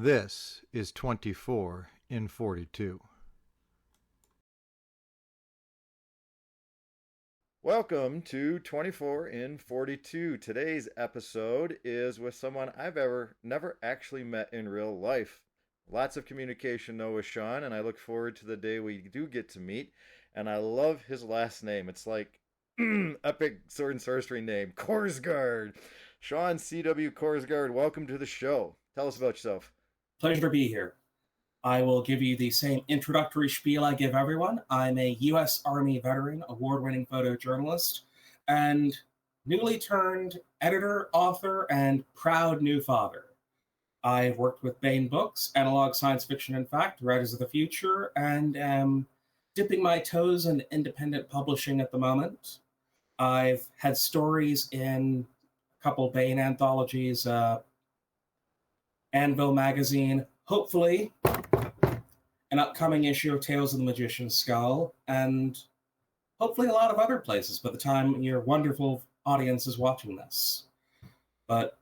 This is 24 in 42. Welcome to 24 in 42. Today's episode is with someone I've never actually met in real life. Lots of communication though with Sean, and I look forward to the day we do get to meet. And I love his last name. It's like epic sword and sorcery name, Korsgaard. Sean CW Korsgaard, welcome to the show. Tell us about yourself. Pleasure to be here. I will give you the same introductory spiel I give everyone. I'm a U.S. Army veteran, award-winning photojournalist, and newly turned editor, author, and proud new father. I've worked with Baen Books, analog science fiction and fact, Writers of the Future, and am dipping my toes in independent publishing at the moment. I've had stories in a couple Baen anthologies, Anvil magazine, hopefully an upcoming issue of Tales of the Magician's Skull, and hopefully a lot of other places by the time your wonderful audience is watching this. But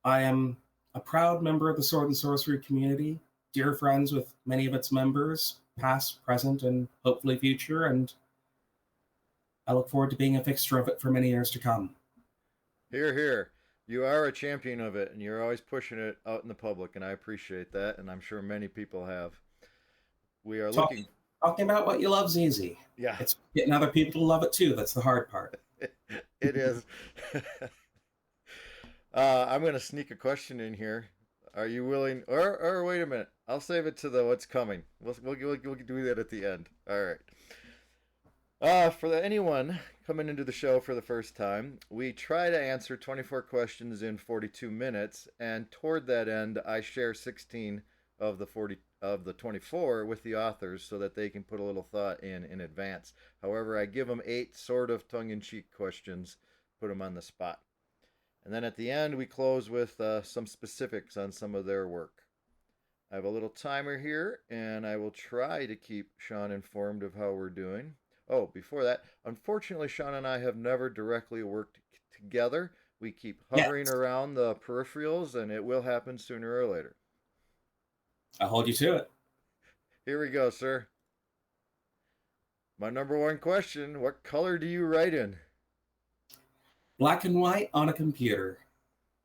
I am a proud member of the sword and sorcery community, dear friends with many of its members, past, present, and hopefully future, and I look forward to being a fixture of it for many years to come. Hear, hear. You are a champion of it, and you're always pushing it out in the public, and I appreciate that, and I'm sure many people have. We are talking about what you love is easy. Yeah. It's getting other people to love it too. That's the hard part. It is. I'm going to sneak a question in here. Are you willing? Or wait a minute. I'll save it to the what's coming. We'll do that at the end. All right. For anyone coming into the show for the first time, we try to answer 24 questions in 42 minutes, and toward that end, I share 16 of the 24 with the authors so that they can put a little thought in advance. However, I give them 8 sort of tongue-in-cheek questions, put them on the spot. And then at the end, we close with some specifics on some of their work. I have a little timer here, and I will try to keep Sean informed of how we're doing. Oh, before that, unfortunately, Sean and I have never directly worked together. We keep hovering around the peripherals, and it will happen sooner or later. I'll hold you to it. Here we go, sir. My number one question, what color do you write in? Black and white on a computer.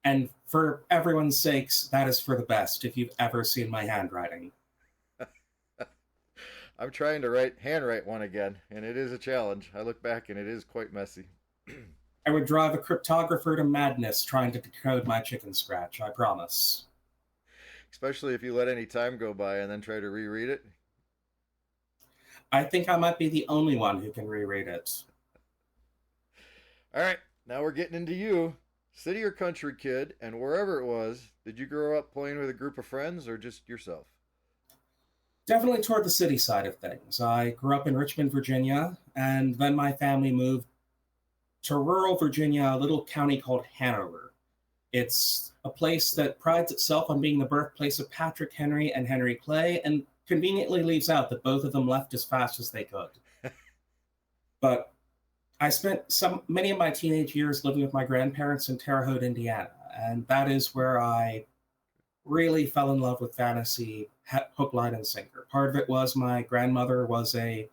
And for everyone's sakes, that is for the best if you've ever seen my handwriting. I'm trying to handwrite one again, and it is a challenge. I look back and it is quite messy. I would drive a cryptographer to madness trying to decode my chicken scratch, I promise. Especially if you let any time go by and then try to reread it. I think I might be the only one who can reread it. All right, now we're getting into you. City or country kid, and wherever it was, did you grow up playing with a group of friends or just yourself? Definitely toward the city side of things. I grew up in Richmond, Virginia, and then my family moved to rural Virginia, a little county called Hanover. It's a place that prides itself on being the birthplace of Patrick Henry and Henry Clay, and conveniently leaves out that both of them left as fast as they could. But I spent many of my teenage years living with my grandparents in Terre Haute, Indiana, and that is where I really fell in love with fantasy, hook, line, and sinker. Part of it was my grandmother was a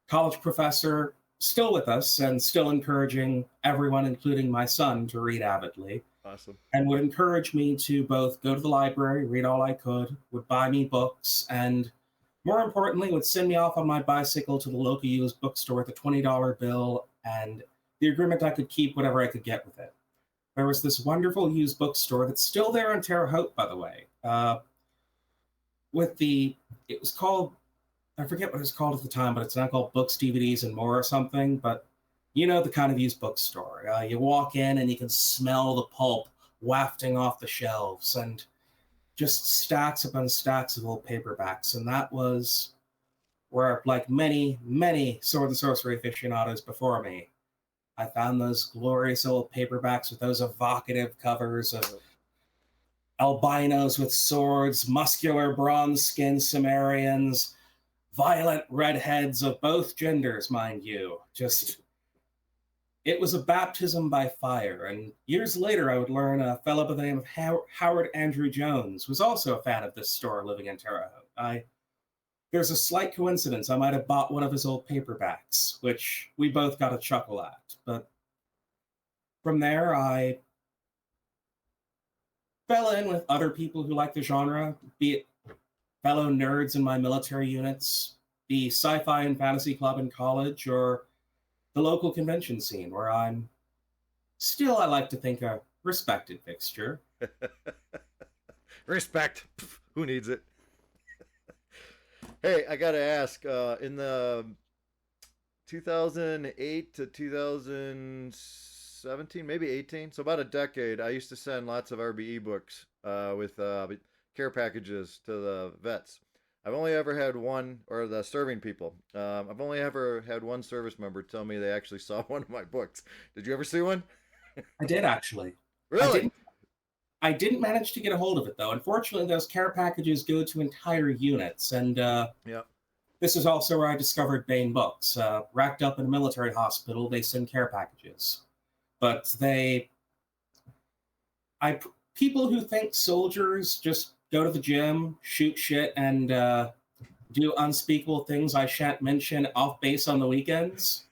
college professor, still with us, and still encouraging everyone, including my son, to read avidly. Awesome. And would encourage me to both go to the library, read all I could, would buy me books, and more importantly, would send me off on my bicycle to the local used bookstore with a $20 bill and the agreement I could keep whatever I could get with it. There was this wonderful used bookstore that's still there in Terre Haute, by the way. It was called, I forget what it was called at the time, but it's now called Books, DVDs, and More or something. But you know the kind of used bookstore. You walk in and you can smell the pulp wafting off the shelves and just stacks upon stacks of old paperbacks. And that was where, like many, many sword and sorcery aficionados before me, I found those glorious old paperbacks with those evocative covers of albinos with swords, muscular bronze-skinned Cimmerians, violent redheads of both genders, mind you. Just It was a baptism by fire, and years later I would learn a fellow by the name of Howard Andrew Jones was also a fan of this store living in Terre Haute. There's a slight coincidence. I might have bought one of his old paperbacks, which we both got a chuckle at. But from there, I fell in with other people who like the genre, be it fellow nerds in my military units, the sci-fi and fantasy club in college, or the local convention scene, where I'm still, I like to think, a respected fixture. Respect. Pff, who needs it? Hey, I gotta ask, in the 2008 to 2017, maybe 18, so about a decade, I used to send lots of RBE books with care packages to the vets. I've only ever had one, or the serving people. I've only ever had one service member tell me they actually saw one of my books. Did you ever see one? I did, actually. Really? I didn't manage to get a hold of it, though. Unfortunately, those care packages go to entire units, and Yeah. this is also where I discovered Baen Books. Racked up in a military hospital, they send care packages. But people who think soldiers just go to the gym, shoot shit, and do unspeakable things I shan't mention off base on the weekends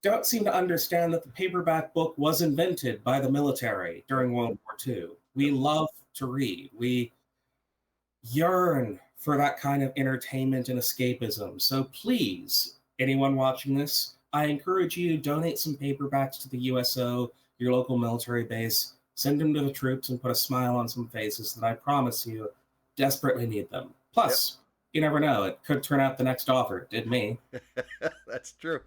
don't seem to understand that the paperback book was invented by the military during World War II. We love to read. We yearn for that kind of entertainment and escapism. So please, anyone watching this, I encourage you to donate some paperbacks to the USO, your local military base. Send them to the troops and put a smile on some faces that I promise you desperately need them. Plus, you never know, it could turn out the next offer. It did me. That's true.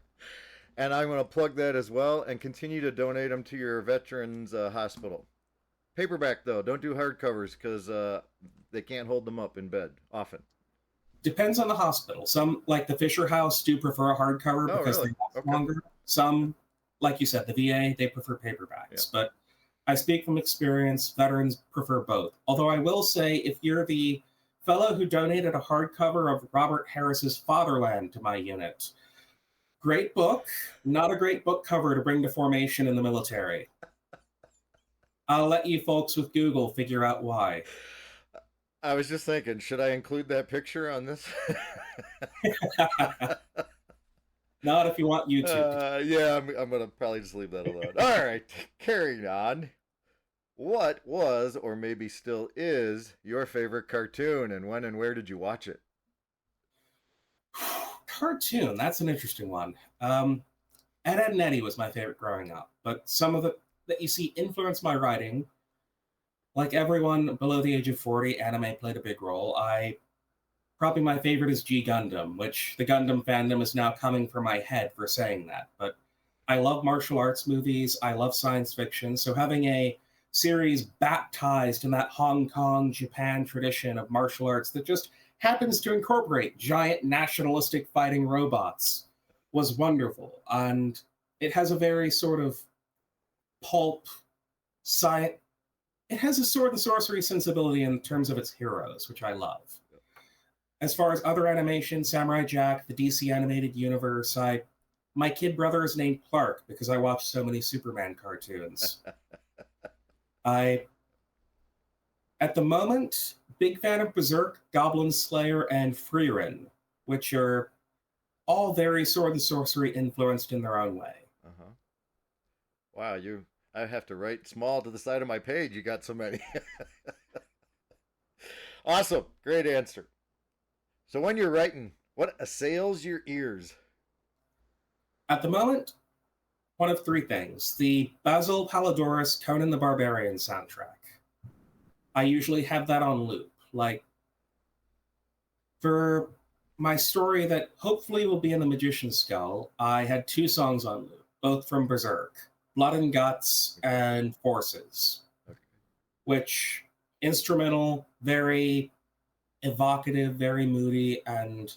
And I'm going to plug that as well and continue to donate them to your veterans hospital. Paperback, though. Don't do hardcovers because they can't hold them up in bed often. Depends on the hospital. Some, like the Fisher House, do prefer a hardcover because really? they last longer. Some, like you said, the VA, they prefer paperbacks. But I speak from experience. Veterans prefer both. Although I will say, if you're the fellow who donated a hardcover of Robert Harris's Fatherland to my unit, great book, not a great book cover to bring to formation in the military. I'll let you folks with Google figure out why. I was just thinking, should I include that picture on this? Not if you want YouTube. Yeah, I'm going to probably just leave that alone. All right, carrying on. What was, or maybe still is, your favorite cartoon, and when and where did you watch it? Cartoon, that's an interesting one. Ed, Edd n Eddy was my favorite growing up, but some of it that you see influenced my writing. Like everyone below the age of 40, anime played a big role. Probably my favorite is G Gundam, which the Gundam fandom is now coming for my head for saying that. But I love martial arts movies. I love science fiction. So having a series baptized in that Hong Kong, Japan tradition of martial arts that just happens to incorporate giant nationalistic fighting robots was wonderful. And it has a very sort of pulp science. It has a sword and sorcery sensibility in terms of its heroes, which I love. As far as other animation, Samurai Jack, the DC animated universe, my kid brother is named Clark because I watch so many Superman cartoons. At the moment, big fan of Berserk, Goblin Slayer, and Frieren, which are all very sword and sorcery influenced in their own way. Uh-huh. Wow, I have to write small to the side of my page. You got so many. Awesome. Great answer. So when you're writing, what assails your ears? At the moment, one of three things. The Basil Palladorus Conan the Barbarian soundtrack. I usually have that on loop. Like, for my story that hopefully will be in The Magician's Skull, I had two songs on loop, both from Berserk. Blood and Guts and Forces, which instrumental, very evocative, very moody, and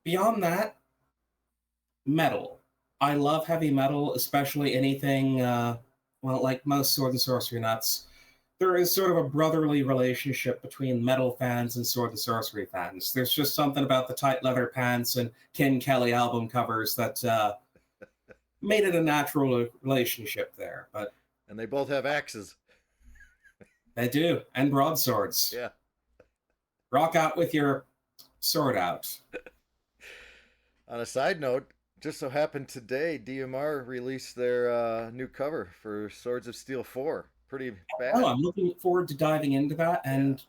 beyond that, metal. I love heavy metal, especially anything, like most sword and sorcery nuts. There is sort of a brotherly relationship between metal fans and sword and sorcery fans. There's just something about the tight leather pants and Ken Kelly album covers that made it a natural relationship there. But And they both have axes. they do, and broadswords. Yeah. Rock out with your sword out. On a side note, just so happened today, DMR released their new cover for Swords of Steel 4. Pretty bad. Oh, I'm looking forward to diving into that, and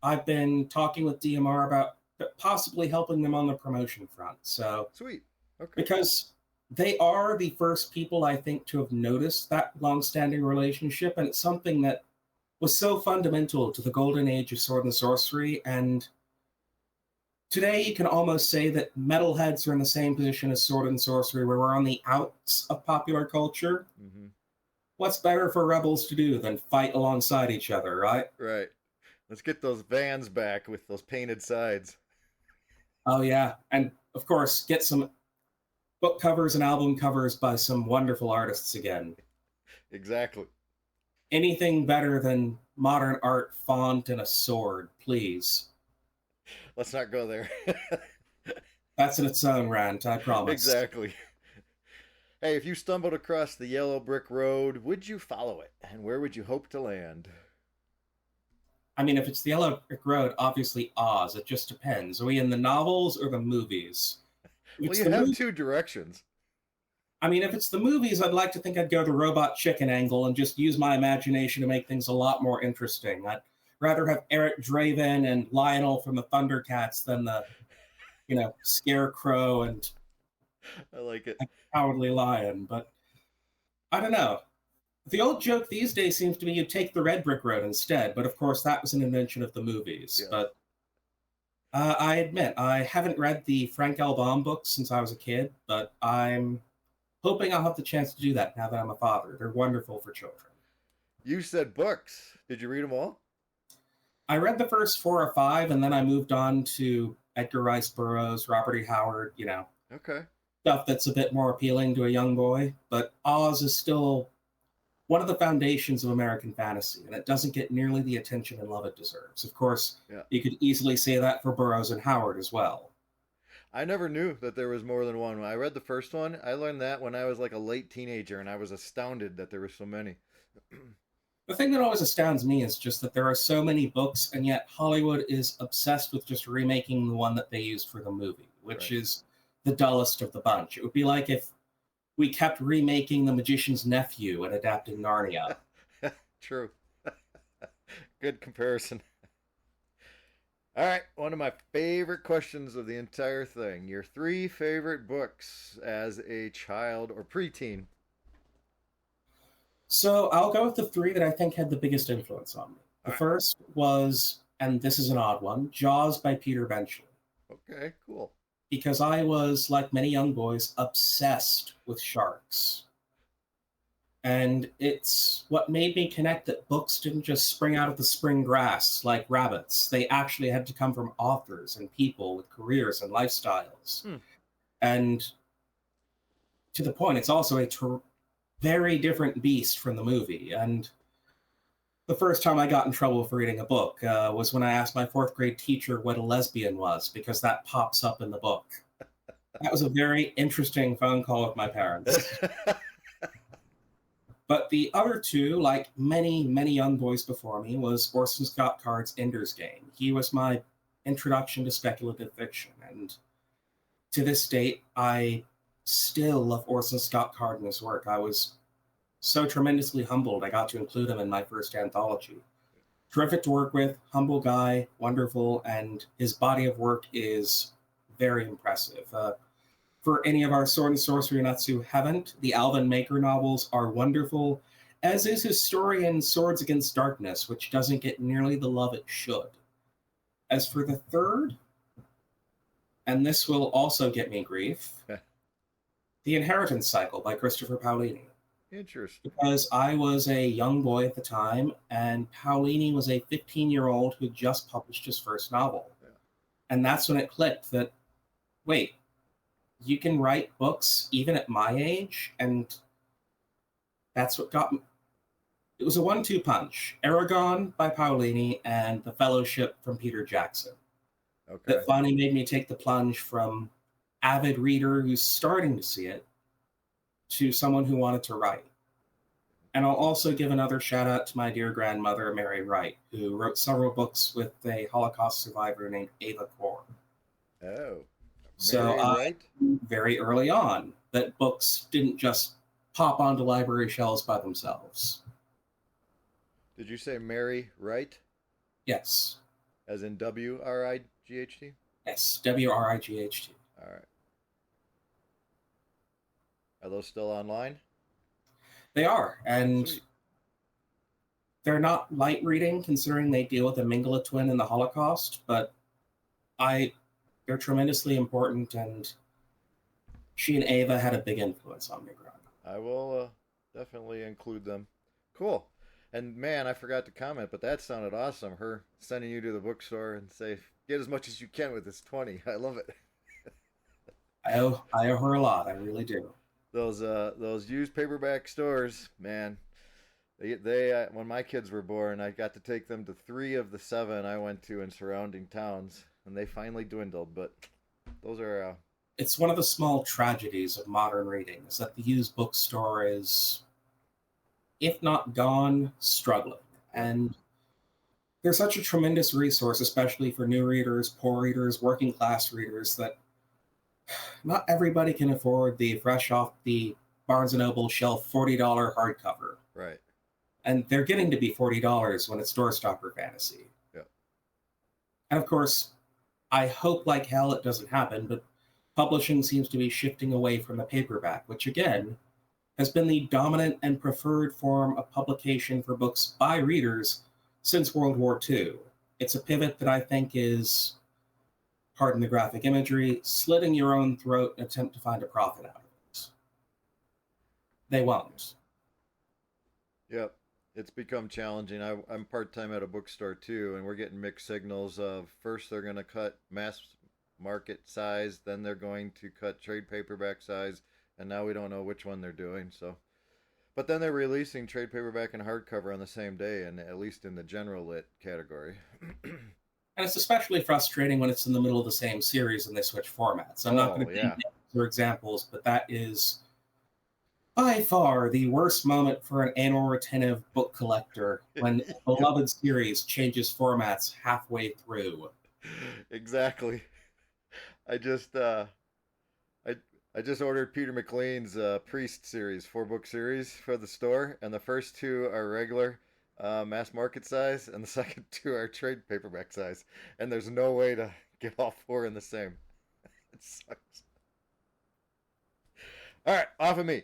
I've been talking with DMR about possibly helping them on the promotion front. So Sweet. Okay. Because they are the first people, I think, to have noticed that long-standing relationship, and it's something that was so fundamental to the golden age of sword and sorcery. And today, you can almost say that metalheads are in the same position as sword and sorcery, where we're on the outs of popular culture. Mm-hmm. What's better for rebels to do than fight alongside each other, right? Right. Let's get those vans back with those painted sides. Oh, yeah. And, of course, get some book covers and album covers by some wonderful artists again. Exactly. Anything better than modern art, font, and a sword, please. Let's not go there. That's in its own rant, I promise. Exactly. Hey, if you stumbled across the yellow brick road, would you follow it? And where would you hope to land? I mean, if it's the yellow brick road, obviously Oz. It just depends. Are we in the novels or the movies? Well, you have two directions. I mean, if it's the movies, I'd like to think I'd go the robot chicken angle and just use my imagination to make things a lot more interesting. I'd rather have Eric Draven and Lionel from the Thundercats than the, Scarecrow and I like it. Cowardly Lion. But I don't know. The old joke these days seems to be you take the red brick road instead. But of course, that was an invention of the movies. Yeah. But I admit, I haven't read the Frank L. Baum books since I was a kid, but I'm hoping I'll have the chance to do that now that I'm a father. They're wonderful for children. You said books. Did you read them all? I read the first 4 or 5, and then I moved on to Edgar Rice Burroughs, Robert E. Howard, Okay. stuff that's a bit more appealing to a young boy. But Oz is still one of the foundations of American fantasy, and it doesn't get nearly the attention and love it deserves. Of course, You could easily say that for Burroughs and Howard as well. I never knew that there was more than one. When I read the first one, I learned that when I was like a late teenager, and I was astounded that there were so many. The thing that always astounds me is just that there are so many books, and yet Hollywood is obsessed with just remaking the one that they used for the movie, which is the dullest of the bunch. It would be like if we kept remaking The Magician's Nephew and adapting Narnia. True. Good comparison. All right, one of my favorite questions of the entire thing. Your 3 favorite books as a child or preteen. So I'll go with the 3 that I think had the biggest influence on me. The first was, and this is an odd one, Jaws by Peter Benchley. Okay, cool. Because I was, like many young boys, obsessed with sharks. And it's what made me connect that books didn't just spring out of the spring grass like rabbits. They actually had to come from authors and people with careers and lifestyles. And to the point, it's also a very different beast from the movie. And the first time I got in trouble for reading a book was when I asked my 4th grade teacher what a lesbian was, because that pops up in the book. That was a very interesting phone call with my parents. But the other 2, like many, many young boys before me, was Orson Scott Card's Ender's Game. He was my introduction to speculative fiction. And to this date, I still love Orson Scott Card and his work. I was so tremendously humbled I got to include him in my first anthology. Terrific to work with, humble guy, wonderful, and his body of work is very impressive. For any of our sword and sorcery nuts who haven't, the Alvin Maker novels are wonderful, as is his story in Swords Against Darkness, which doesn't get nearly the love it should. As for the 3rd, and this will also get me grief, The Inheritance Cycle by Christopher Paolini. Interesting. Because I was a young boy at the time, and Paolini was a 15-year-old who just published his first novel. And that's when it clicked that, wait, you can write books even at my age? And that's what got me. It was a 1-2 punch. Aragon by Paolini and The Fellowship from Peter Jackson. That finally made me take the plunge from avid reader who's starting to see it to someone who wanted to write. And I'll also give another shout out to my dear grandmother, Mary Wright, who wrote several books with a Holocaust survivor named Ava Kor. Oh, So Mary Wright? very early on, that books didn't just pop onto library shelves by themselves. Did you say Mary Wright? Yes. As in Wright? Yes, Wright. All right. Are those still online? They are, and Sweet. they're not light reading considering they deal with a Mingala twin in the Holocaust, but they're tremendously important, and she and Ava had a big influence on me growing up. I will definitely include them. Cool. And man, I forgot to comment, but that sounded awesome. Her sending you to the bookstore and say, get as much as you can with this 20. I love it. I owe her a lot. I really do. Those used paperback stores, man. They when my kids were born, I got to take them to 3 of the 7 I went to in surrounding towns, and they finally dwindled. But those are It's one of the small tragedies of modern reading is that the used bookstore is, if not gone, struggling. And they're such a tremendous resource, especially for new readers, poor readers, working class readers, that not everybody can afford the fresh off the Barnes & Noble shelf $40 hardcover. right. And they're getting to be $40 when it's doorstopper fantasy. Yeah. And of course, I hope like hell it doesn't happen, but publishing seems to be shifting away from the paperback, which again has been the dominant and preferred form of publication for books by readers since World War II. It's a pivot that I think is, pardon the graphic imagery, slitting your own throat in an attempt to find a profit out of it. They won't. Yep. It's become challenging. I'm part-time at a bookstore too, and we're getting mixed signals of first they're going to cut mass market size, then they're going to cut trade paperback size, and now we don't know which one they're doing. So, but then they're releasing trade paperback and hardcover on the same day, and at least in the general lit category. And it's especially frustrating when it's in the middle of the same series and they switch formats. I'm not going to name names or examples, but that is by far the worst moment for an anal retentive book collector when a beloved series changes formats halfway through. Exactly. I just I just ordered Peter McLean's Priest series, 4-book series for the store, and the first 2 are regular mass market size, and the second 2 are trade paperback size, and there's no way to get all 4 in the same. It sucks. All right, off of me.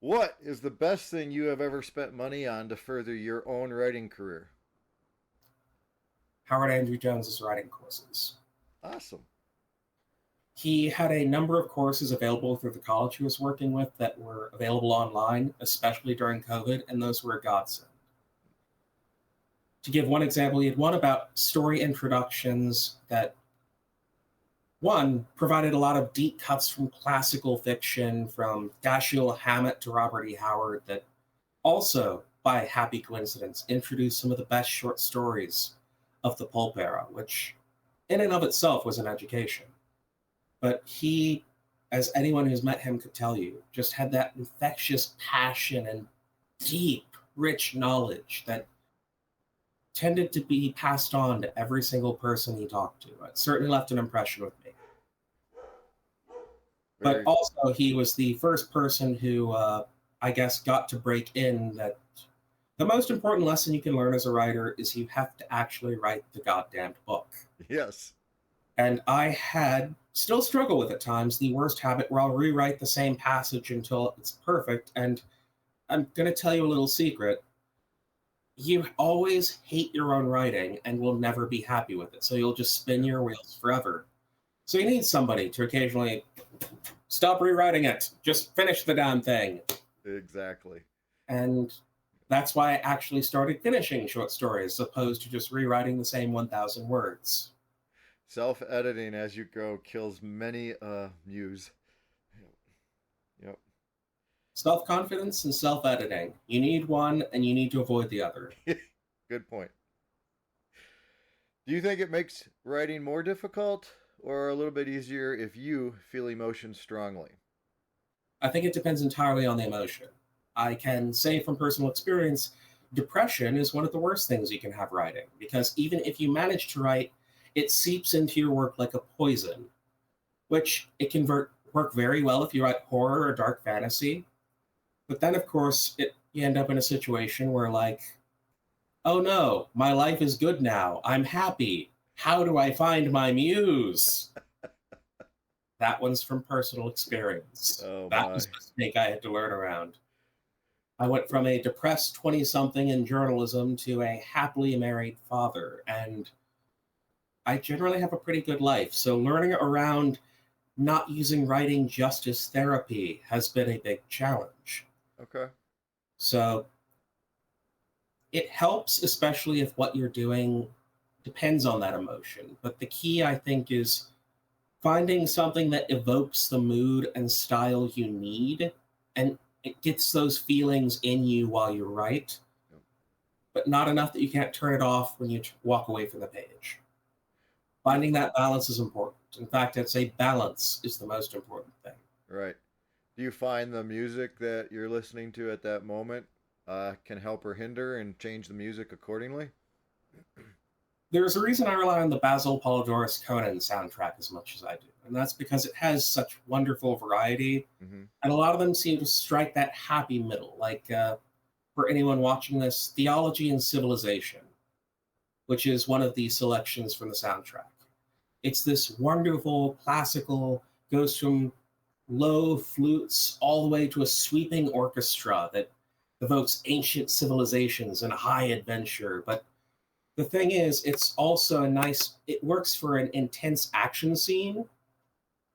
What is the best thing you have ever spent money on to further your own writing career? Howard Andrew Jones's writing courses. Awesome. He had a number of courses available through the college he was working with that were available online, especially during COVID, and those were a godsend. To give one example, he had one about story introductions that, one, provided a lot of deep cuts from classical fiction, from Dashiell Hammett to Robert E. Howard, that also, by happy coincidence, introduced some of the best short stories of the pulp era, which in and of itself was an education. But he, as anyone who's met him could tell you, just had that infectious passion and deep, rich knowledge that tended to be passed on to every single person he talked to. It certainly left an impression with me. But also, he was the first person who, I guess, got to break in that the most important lesson you can learn as a writer is you have to actually write the goddamned book. Yes. And I still struggle with at times the worst habit where I'll rewrite the same passage until it's perfect. And I'm going to tell you a little secret. You always hate your own writing and will never be happy with it. So you'll just spin your wheels forever. So you need somebody to occasionally stop rewriting it. Just finish the damn thing. Exactly. And that's why I actually started finishing short stories as opposed to just rewriting the same 1,000 words. Self-editing as you go kills many muse. Yep. Self-confidence and self-editing. You need one and you need to avoid the other. Good point. Do you think it makes writing more difficult or a little bit easier if you feel emotion strongly? I think it depends entirely on the emotion. I can say from personal experience, depression is one of the worst things you can have writing, because even if you manage to write, it seeps into your work like a poison, which it can work very well if you write horror or dark fantasy. But then, of course, you end up in a situation where, like, oh no, my life is good now. I'm happy. How do I find my muse? That one's from personal experience. Oh That my. was a mistake I had to learn around. I went from a depressed 20 something in journalism to a happily married father, and I generally have a pretty good life. So learning around not using writing just as therapy has been a big challenge. Okay. So it helps, especially if what you're doing depends on that emotion. But the key, I think, is finding something that evokes the mood and style you need, and it gets those feelings in you while you write, Yep. but not enough that you can't turn it off when you walk away from the page. Finding that balance is important. In fact, I'd say balance is the most important thing. Right. Do you find the music that you're listening to at that moment can help or hinder and change the music accordingly? There's a reason I rely on the Basil Polidorus Conan soundtrack as much as I do, and that's because it has such wonderful variety, Mm-hmm. and a lot of them seem to strike that happy middle. Like, for anyone watching this, Theology and Civilization, which is one of the selections from the soundtrack. It's this wonderful, classical, goes from low flutes all the way to a sweeping orchestra that evokes ancient civilizations and high adventure. But the thing is, it's also it works for an intense action scene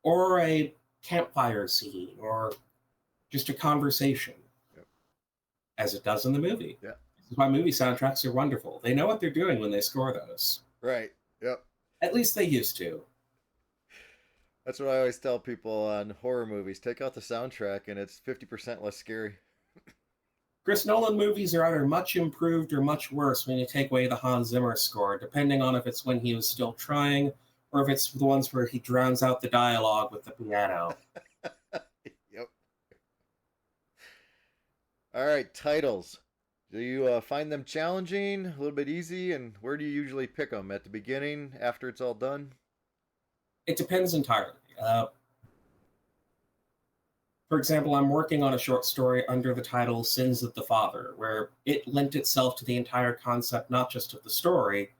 or a campfire scene or just a conversation, Yep. as it does in the movie. Yeah. This is why movie soundtracks are wonderful. They know what they're doing when they score those. Right. Yep. At least they used to. That's what I always tell people on horror movies. Take out the soundtrack and it's 50% less scary. Chris Nolan movies are either much improved or much worse when you take away the Hans Zimmer score, depending on if it's when he was still trying or if it's the ones where he drowns out the dialogue with the piano. Yep. All right, titles. Do you find them challenging, a little bit easy, and where do you usually pick them? At the beginning, after it's all done? It depends entirely. For example, I'm working on a short story under the title Sins of the Father, where it lent itself to the entire concept not just of the story,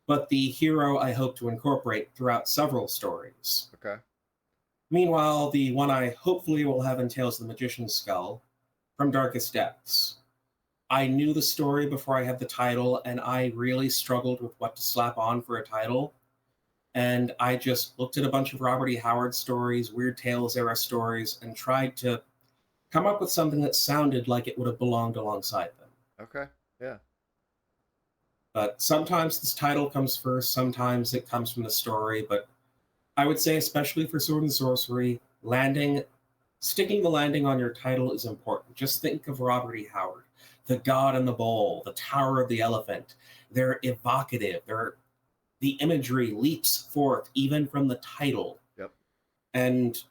but the hero I hope to incorporate throughout several stories. Okay. Meanwhile, the one I hopefully will have in Tales of the Magician's Skull, From Darkest Depths. I knew the story before I had the title, and I really struggled with what to slap on for a title. And I just looked at a bunch of Robert E. Howard stories, Weird Tales era stories, and tried to come up with something that sounded like it would have belonged alongside them. Okay. Yeah. But sometimes this title comes first, sometimes it comes from the story. But I would say, especially for Sword and Sorcery, sticking the landing on your title is important. Just think of Robert E. Howard, The God in the Bowl, The Tower of the Elephant. They're evocative. The imagery leaps forth even from the title. Yep. And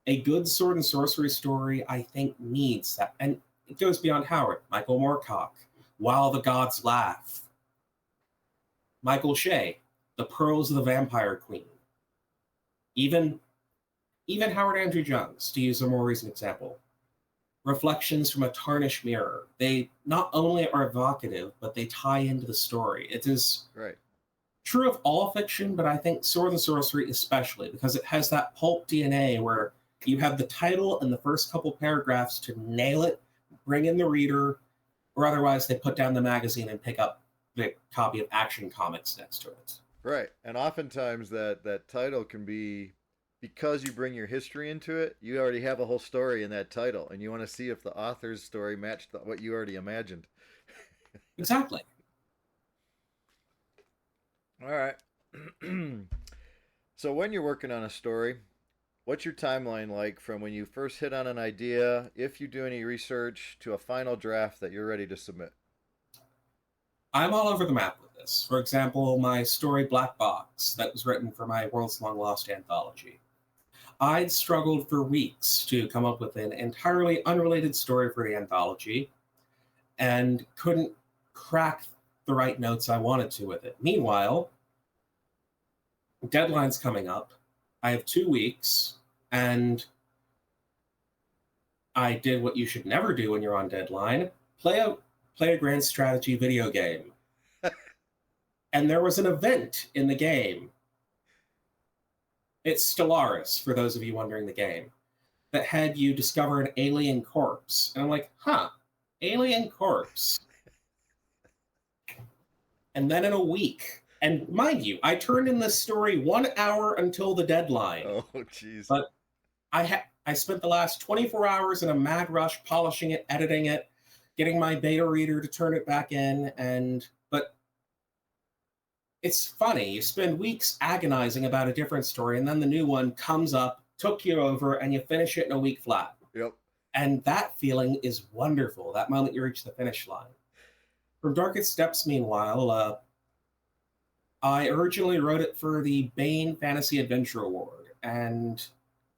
a good sword and sorcery story, I think, needs that. And it goes beyond Howard. Michael Moorcock, While the Gods Laugh. Michael Shea, The Pearls of the Vampire Queen. Even Howard Andrew Jones, to use a more recent example. Reflections from a Tarnished Mirror. They not only are evocative, but they tie into the story. It is Right. true of all fiction, but I think Sword and Sorcery especially, because it has that pulp DNA where you have the title and the first couple paragraphs to nail it, bring in the reader, or otherwise they put down the magazine and pick up the copy of Action Comics next to it. Right. And oftentimes that title can be, because you bring your history into it, you already have a whole story in that title, and you want to see if the author's story matched what you already imagined. Exactly. All right. So when you're working on a story, what's your timeline like from when you first hit on an idea, if you do any research, to a final draft that you're ready to submit? I'm all over the map with this. For example, my story Black Box that was written for my World's Long Lost anthology. I'd struggled for weeks to come up with an entirely unrelated story for the anthology and couldn't crack the right notes I wanted to with it. Meanwhile, deadline's coming up. I have 2 weeks, and I did what you should never do when you're on deadline: play a grand strategy video game. And there was an event in the game. It's Stellaris, for those of you wondering the game, that had you discover an alien corpse. And I'm like, alien corpse. And then in a week, and mind you, I turned in this story 1 hour until the deadline. Oh, jeez. But I spent the last 24 hours in a mad rush polishing it, editing it, getting my beta reader to turn it back in, but it's funny. You spend weeks agonizing about a different story, and then the new one comes up, took you over, and you finish it in a week flat. Yep. And that feeling is wonderful, that moment you reach the finish line. From Darkest Depths, meanwhile, I originally wrote it for the Baen Fantasy Adventure Award, and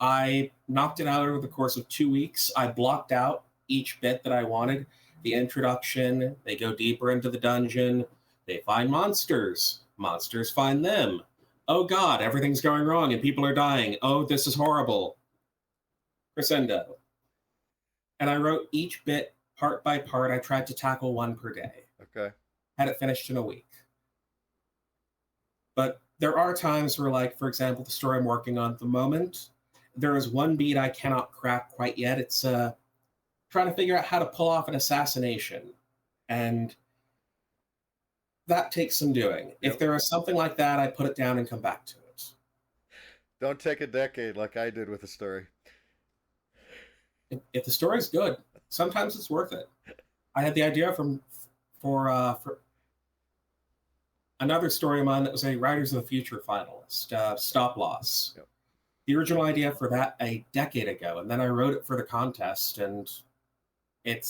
I knocked it out over the course of 2 weeks. I blocked out each bit that I wanted. The introduction, they go deeper into the dungeon, they find monsters. Monsters find them. Oh God, everything's going wrong and people are dying. Oh, this is horrible. Crescendo. And I wrote each bit part by part. I tried to tackle one per day. Okay. Had it finished in a week. But there are times where, like, for example, the story I'm working on at the moment, there is one beat I cannot crack quite yet. It's trying to figure out how to pull off an assassination. And that takes some doing. Yep. If there is something like that, I put it down and come back to it. Don't take a decade like I did with a story. If the story's good, sometimes it's worth it. I had the idea for another story of mine that was a Writers of the Future finalist, Stop Loss. Yep. The original idea for that a decade ago, and then I wrote it for the contest, and it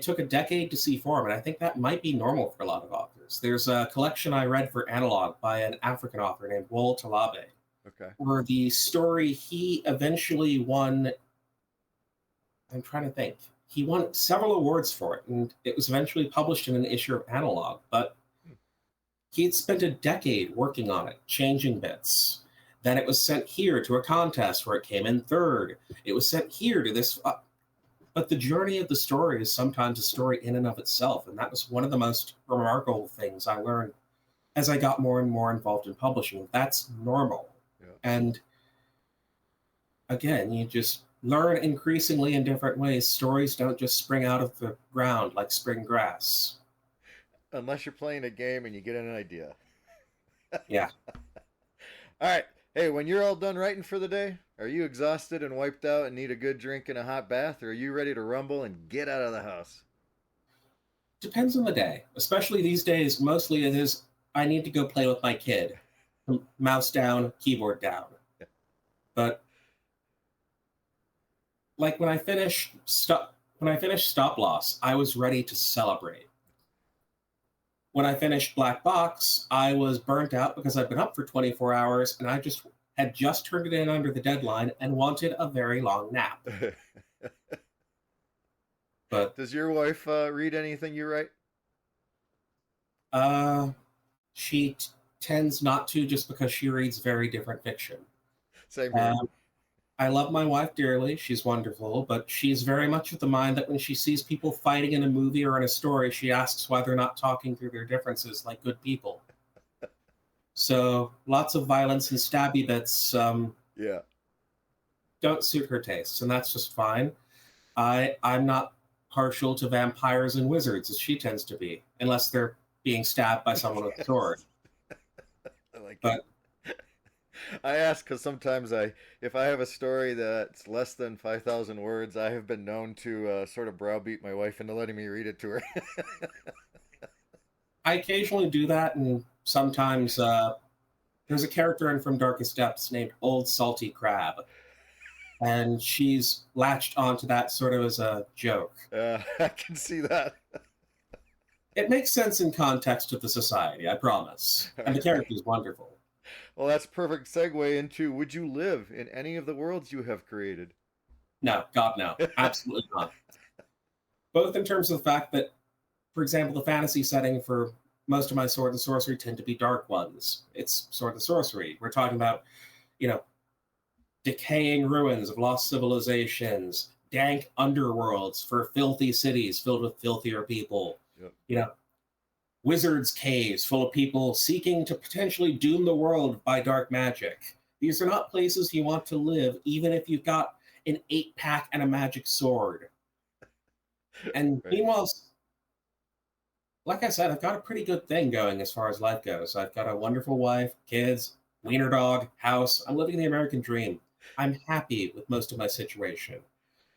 took a decade to see form, and I think that might be normal for a lot of authors. There's a collection I read for Analog by an African author named Wole Talabe, okay, where the story he eventually won, I'm trying to think, he won several awards for it, and it was eventually published in an issue of Analog, but he had spent a decade working on it, changing bits. Then it was sent here to a contest where it came in third. It was sent here to this... But the journey of the story is sometimes a story in and of itself, and that was one of the most remarkable things I learned as I got more and more involved in publishing. That's normal. Yeah. And again, you just learn increasingly in different ways. Stories don't just spring out of the ground like spring grass. Unless you're playing a game and you get an idea. Yeah. All right. Hey, when you're all done writing for the day, are you exhausted and wiped out and need a good drink and a hot bath, or are you ready to rumble and get out of the house? Depends on the day. Especially these days, mostly it is, I need to go play with my kid. Mouse down, keyboard down. Yeah. But like when I finished Stop Loss, I was ready to celebrate. When I finished Black Box, I was burnt out because I'd been up for 24 hours and I had just turned it in under the deadline and wanted a very long nap. But does your wife read anything you write? She tends not to, just because she reads very different fiction. Same here. I love my wife dearly. She's wonderful, but she's very much of the mind that when she sees people fighting in a movie or in a story, she asks why they're not talking through their differences like good people. So lots of violence and stabby bits don't suit her tastes, and that's just fine. I'm not partial to vampires and wizards, as she tends to be, unless they're being stabbed by someone with a sword. I like it. I ask because sometimes if I have a story that's less than 5,000 words, I have been known to sort of browbeat my wife into letting me read it to her. I occasionally do that, and sometimes there's a character in From Darkest Depths named Old Salty Crab, and she's latched onto that sort of as a joke. I can see that. It makes sense in context of the society, I promise. And the character is wonderful. Well, that's a perfect segue into, would you live in any of the worlds you have created? No, God, no. Absolutely not. Both in terms of the fact that, for example, the fantasy setting for most of my sword and sorcery tend to be dark ones. It's sword and sorcery. We're talking about, you know, decaying ruins of lost civilizations, dank underworlds for filthy cities filled with filthier people. Yep. You know, wizards' caves full of people seeking to potentially doom the world by dark magic. These are not places you want to live, even if you've got an 8-pack and a magic sword. And Right. meanwhile, like I said, I've got a pretty good thing going as far as life goes. I've got a wonderful wife, kids, wiener dog, house. I'm living the American dream. I'm happy with most of my situation.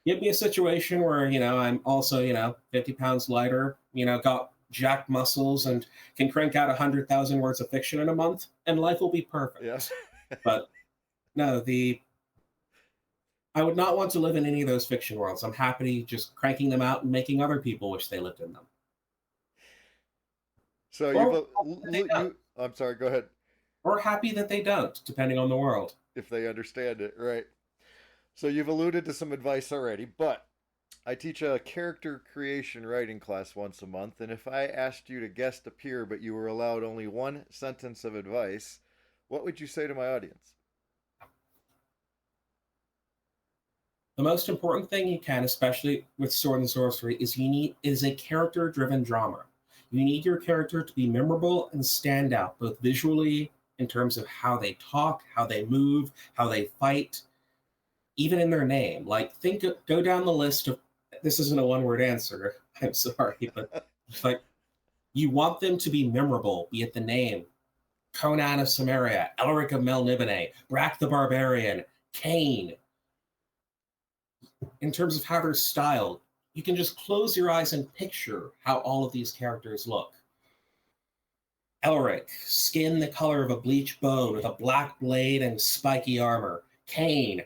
Give me a situation where, I'm also, 50 pounds lighter, got jacked muscles and can crank out 100,000 words of fiction in a month, and life will be perfect. Yes. But no, I would not want to live in any of those fiction worlds. I'm happy just cranking them out and making other people wish they lived in them. So Or I'm sorry, go ahead. or happy that they don't, depending on the world. If they understand it, right. So you've alluded to some advice already, but I teach a character creation writing class once a month, and if I asked you to guest appear but you were allowed only one sentence of advice, what would you say to my audience? The most important thing you can, especially with sword and sorcery, is a character-driven drama. You need your character to be memorable and stand out, both visually, in terms of how they talk, how they move, how they fight, even in their name. Like, go down the list of. This isn't a one-word answer. I'm sorry, but it's like you want them to be memorable. Be it the name, Conan of Samaria, Elric of Melniboné, Brak the Barbarian, Cain. In terms of how they're styled, you can just close your eyes and picture how all of these characters look. Elric, skin the color of a bleached bone with a black blade and spiky armor. Cain,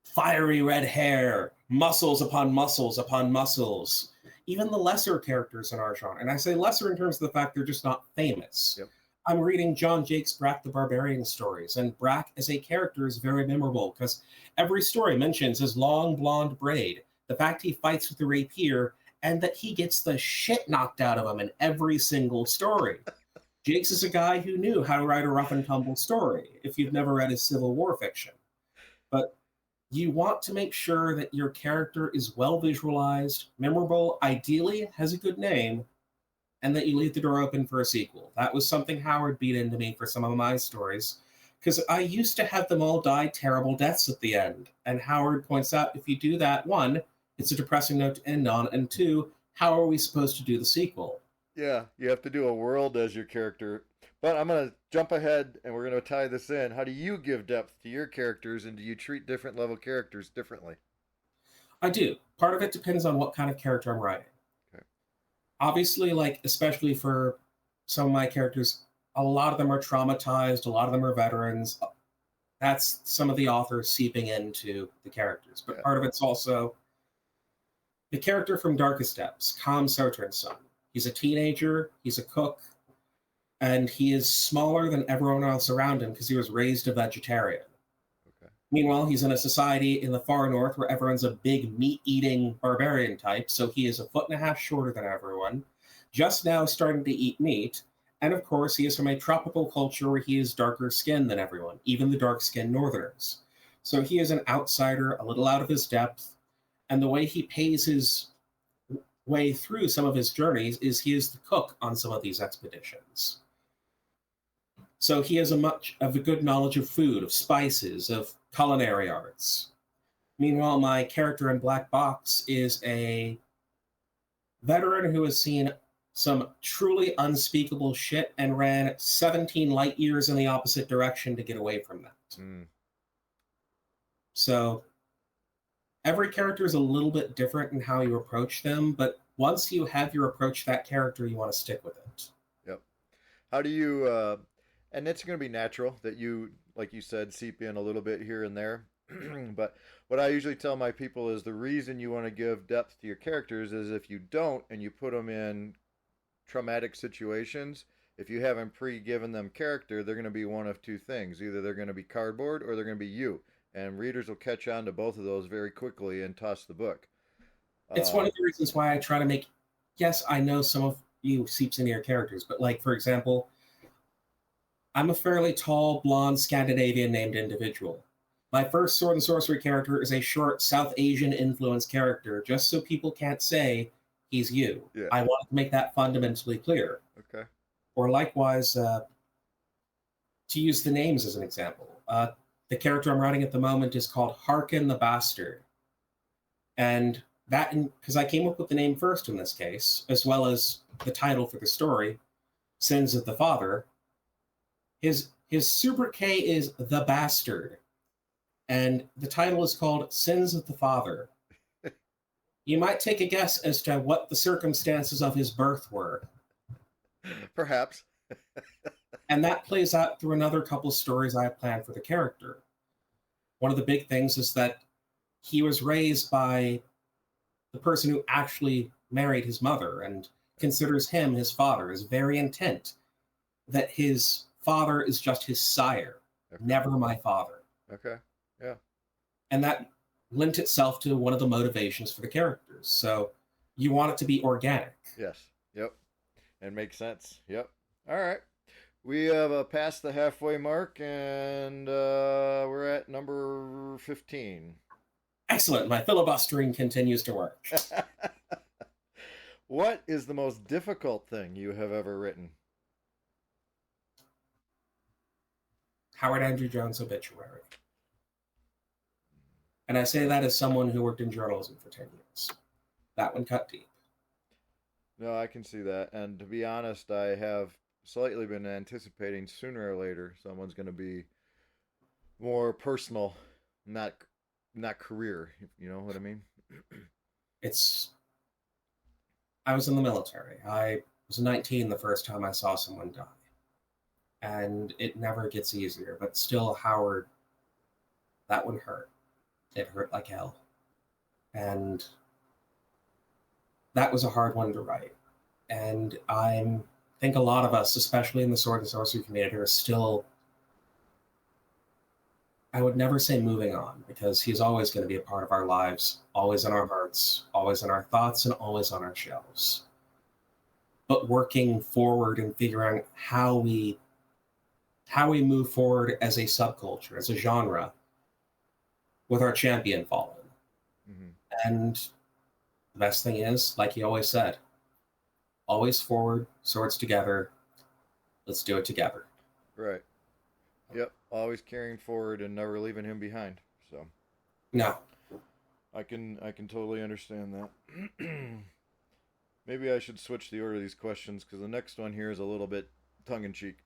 fiery red hair, muscles upon muscles upon muscles. Even the lesser characters in our genre, and I say lesser in terms of the fact they're just not famous. Yep. I'm reading John Jake's Brak the Barbarian stories, and Brak as a character is very memorable because every story mentions his long blonde braid, the fact he fights with a rapier, and that he gets the shit knocked out of him in every single story. Jakes is a guy who knew how to write a rough and tumble story, if you've never read his Civil War fiction. But you want to make sure that your character is well visualized, memorable, ideally has a good name, and that you leave the door open for a sequel. That was something Howard beat into me for some of my stories, because I used to have them all die terrible deaths at the end. And Howard points out, if you do that, one, it's a depressing note to end on, and two, how are we supposed to do the sequel? Yeah, you have to do a world as your character. But I'm going to jump ahead and we're going to tie this in. How do you give depth to your characters, and do you treat different level characters differently? I do. Part of it depends on what kind of character I'm writing. Okay. Obviously, especially for some of my characters, a lot of them are traumatized, a lot of them are veterans. That's some of the authors seeping into the characters. But part of it's also the character from Darkest Depths, Kam Sotrin's son. He's a teenager, he's a cook, and he is smaller than everyone else around him because he was raised a vegetarian. Okay. Meanwhile, he's in a society in the far north where everyone's a big meat-eating barbarian type, so he is 1.5 feet shorter than everyone, just now starting to eat meat, and of course he is from a tropical culture where he is darker skinned than everyone, even the dark-skinned northerners. So he is an outsider, a little out of his depth, and the way he pays his way through some of his journeys is he is the cook on some of these expeditions. So he has a good knowledge of food, of spices, of culinary arts. Meanwhile, my character in Black Box is a veteran who has seen some truly unspeakable shit and ran 17 light years in the opposite direction to get away from that. Mm. So every character is a little bit different in how you approach them, but once you have your approach to that character, you want to stick with it. Yep. How do you, and it's going to be natural that you, like you said, seep in a little bit here and there. But what I usually tell my people is the reason you want to give depth to your characters is if you don't and you put them in traumatic situations, if you haven't pre-given them character, they're going to be one of two things. Either they're going to be cardboard or they're going to be you. And readers will catch on to both of those very quickly and toss the book. It's one of the reasons why I try to make. Yes, I know some of you seeps into your characters, but like for example, I'm a fairly tall, blonde, Scandinavian named individual. My first sword and sorcery character is a short South Asian influenced character, just so people can't say he's you. Yeah. I want to make that fundamentally clear. Okay. Or likewise, to use the names as an example, the character I'm writing at the moment is called Harkin the Bastard. And that, because I came up with the name first in this case, as well as the title for the story, Sins of the Father. His super K is The Bastard. And the title is called Sins of the Father. You might take a guess as to what the circumstances of his birth were. Perhaps. And that plays out through another couple stories I have planned for the character. One of the big things is that he was raised by the person who actually married his mother and considers him his father, is very intent that his father is just his sire, Okay. never my father. Okay. Yeah. And that lent itself to one of the motivations for the characters. So you want it to be organic. Yes. Yep. And makes sense. Yep. All right. We have passed the halfway mark, and we're at number 15. Excellent. My filibustering continues to work. What is the most difficult thing you have ever written? Howard Andrew Jones' obituary. And I say that as someone who worked in journalism for 10 years. That one cut deep. No, I can see that. And to be honest, I have slightly been anticipating sooner or later someone's going to be more personal, not career. You know what I mean? I was in the military. I was 19 the first time I saw someone die. And it never gets easier. But still, Howard, that one hurt. It hurt like hell. And that was a hard one to write. And I think a lot of us, especially in the sword and sorcery community, are still, I would never say moving on, because he's always going to be a part of our lives, always in our hearts, always in our thoughts, and always on our shelves. But working forward and figuring how we move forward as a subculture, as a genre, with our champion fallen. Mm-hmm. And the best thing is, like he always said, always forward, swords together. Let's do it together. Right. Yep. Always carrying forward and never leaving him behind. So. No. I can totally understand that. Maybe I should switch the order of these questions, because the next one here is a little bit tongue-in-cheek.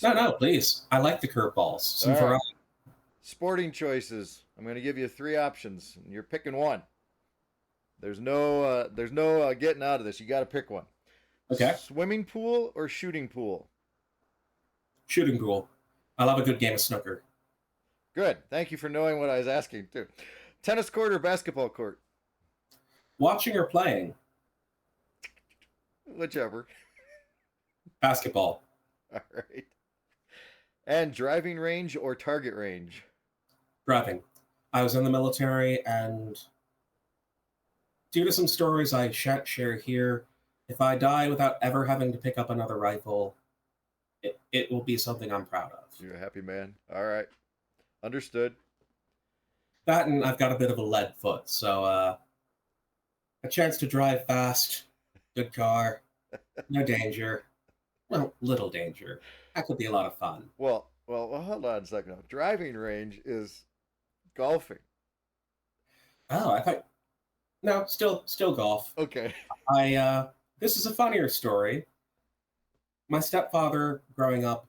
No, please. I like the curveballs. Some All right. variety. Sporting choices. I'm going to give you 3 options, and you're picking one. There's no getting out of this. You got to pick one. Okay. Swimming pool or shooting pool? Shooting pool. I love a good game of snooker. Good. Thank you for knowing what I was asking, too. Tennis court or basketball court? Watching or playing? Whichever. Basketball. All right. And driving range or target range? Driving. I was in the military, and due to some stories I shan't share here, if I die without ever having to pick up another rifle, it will be something I'm proud of. You're a happy man. All right. Understood. That, and I've got a bit of a lead foot, so a chance to drive fast, good car, no danger. Well, little danger. That could be a lot of fun. Well, hold on a second. Driving range is golfing. Oh, I thought... No, still golf. Okay. This is a funnier story. My stepfather, growing up,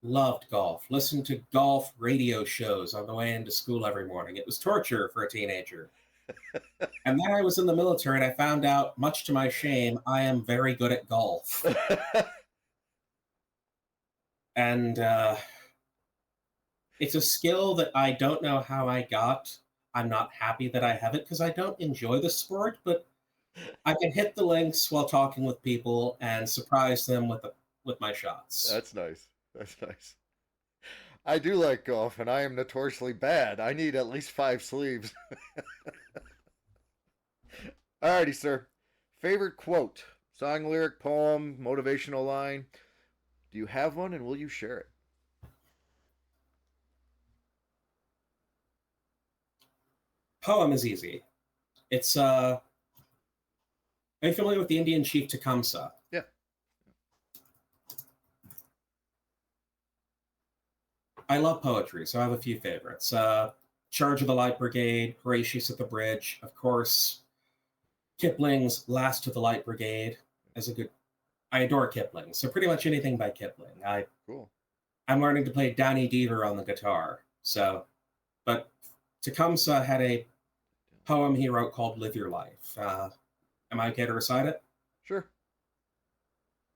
loved golf. Listened to golf radio shows on the way into school every morning. It was torture for a teenager. And then I was in the military, and I found out, much to my shame, I am very good at golf. And it's a skill that I don't know how I got. I'm not happy that I have it, because I don't enjoy the sport, but I can hit the links while talking with people and surprise them with with my shots. That's nice. That's nice. I do like golf, and I am notoriously bad. I need at least 5 sleeves. Alrighty, sir. Favorite quote, song, lyric, poem, motivational line. Do you have one, and will you share it? Poem is easy. It's are you familiar with the Indian Chief Tecumseh? Yeah. I love poetry, so I have a few favorites. Charge of the Light Brigade, Horatius at the Bridge, of course. Kipling's Last of the Light Brigade is a good. I adore Kipling, so pretty much anything by Kipling. Cool. I'm learning to play Danny Deever on the guitar. So, but Tecumseh had a poem he wrote called "Live Your Life." Am I okay to recite it? Sure.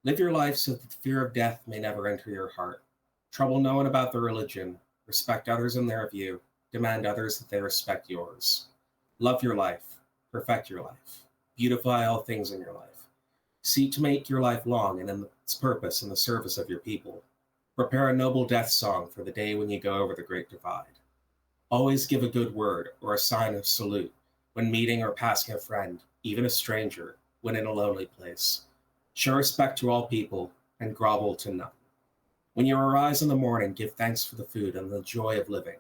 Live your life so that the fear of death may never enter your heart. Trouble no one about their religion. Respect others in their view. Demand others that they respect yours. Love your life. Perfect your life. Beautify all things in your life. Seek to make your life long and in its purpose in the service of your people. Prepare a noble death song for the day when you go over the great divide. Always give a good word or a sign of salute when meeting or passing a friend, even a stranger, when in a lonely place. Show respect to all people and grovel to none. When you arise in the morning, give thanks for the food and the joy of living.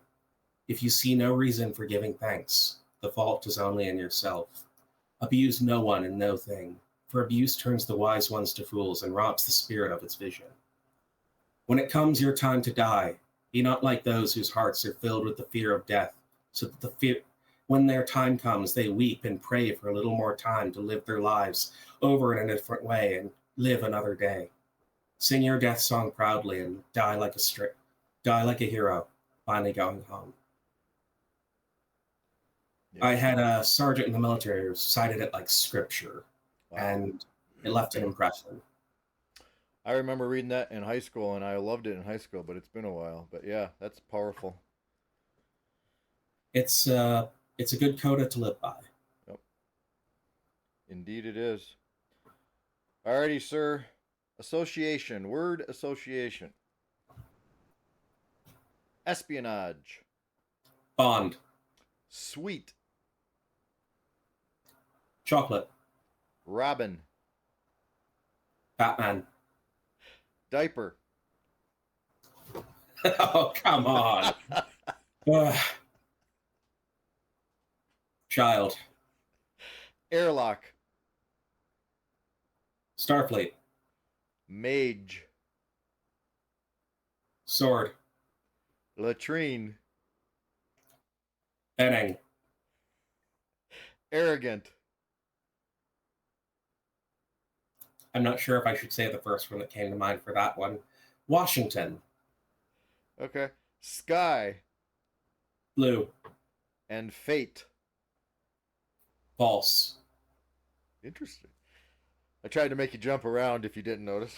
If you see no reason for giving thanks, the fault is only in yourself. Abuse no one and no thing, for abuse turns the wise ones to fools and robs the spirit of its vision. When it comes your time to die, be not like those whose hearts are filled with the fear of death, so that when their time comes, they weep and pray for a little more time to live their lives over in a different way and live another day. Sing your death song proudly and die like a hero, finally going home. Yeah. I had a sergeant in the military who cited it like scripture, wow. And it left an impression. I remember reading that in high school, and I loved it in high school, but it's been a while. But yeah, that's powerful. It's a good coda to live by. Yep. Indeed it is. Alrighty, sir. Association. Word association. Espionage. Bond. Sweet. Chocolate. Robin. Batman. Diaper. Oh, come on. Child. Airlock. Starfleet. Mage. Sword. Latrine. Benning. Arrogant. I'm not sure if I should say the first one that came to mind for that one. Washington. Okay. Sky. Blue. And fate. False. Interesting. I tried to make you jump around if you didn't notice.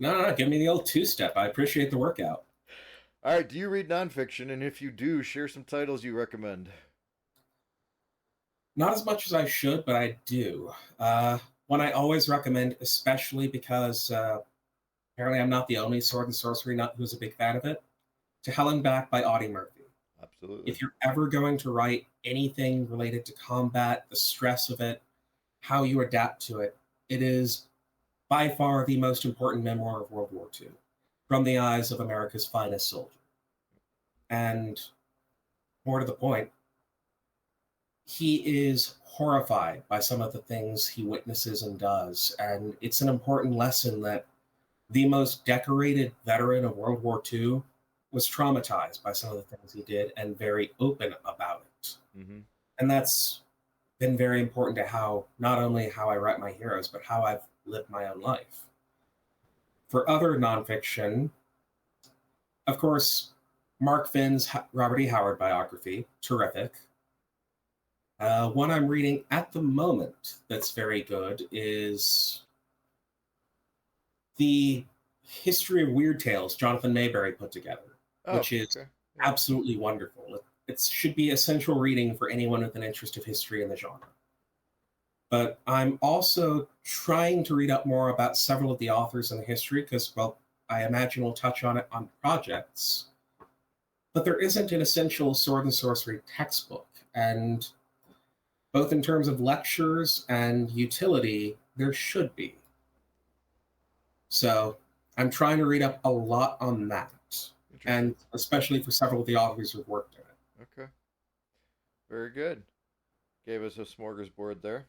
No, give me the old two-step. I appreciate the workout. All right, do you read nonfiction? And if you do, share some titles you recommend. Not as much as I should, but I do. One I always recommend, especially because apparently I'm not the only sword and sorcery nut who's a big fan of it, To Hell and Back by Audie Murphy. Absolutely. If you're ever going to write anything related to combat, the stress of it, how you adapt to it, it is by far the most important memoir of World War II, from the eyes of America's finest soldier. And more to the point, he is horrified by some of the things he witnesses and does. And it's an important lesson that the most decorated veteran of World War II was traumatized by some of the things he did and very open about it. Mm-hmm. And that's been very important to how, not only how I write my heroes, but how I've lived my own life. For other nonfiction, of course, Mark Finn's Robert E. Howard biography, terrific. One I'm reading at the moment that's very good is the History of Weird Tales Jonathan Mayberry put together, which is absolutely wonderful. It should be essential reading for anyone with an interest of history in the genre. But I'm also trying to read up more about several of the authors in the history because, well, I imagine we'll touch on it on projects. But there isn't an essential sword and sorcery textbook. And both in terms of lectures and utility, there should be. So I'm trying to read up a lot on that, and especially for several of the authors who've worked in it. Okay. Very good. Gave us a smorgasbord there.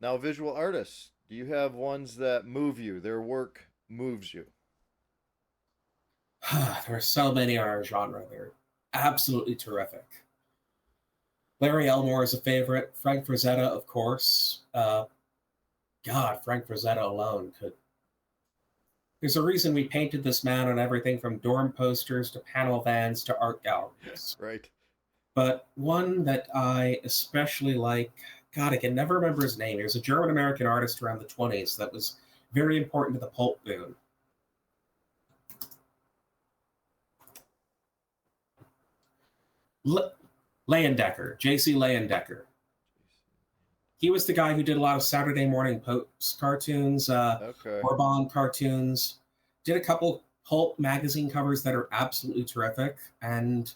Now, visual artists, do you have ones that move you? Their work moves you? There are so many in our genre. They're absolutely terrific. Larry Elmore is a favorite. Frank Frazetta, of course. God, Frank Frazetta alone could. There's a reason we painted this man on everything from dorm posters to panel vans to art galleries. Right. But one that I especially like, God, I can never remember his name. He was a German-American artist around the 1920s that was very important to the pulp boom. Leyendecker, J.C. Leyendecker. He was the guy who did a lot of Saturday Morning Post cartoons, Orbon cartoons, did a couple pulp magazine covers that are absolutely terrific. And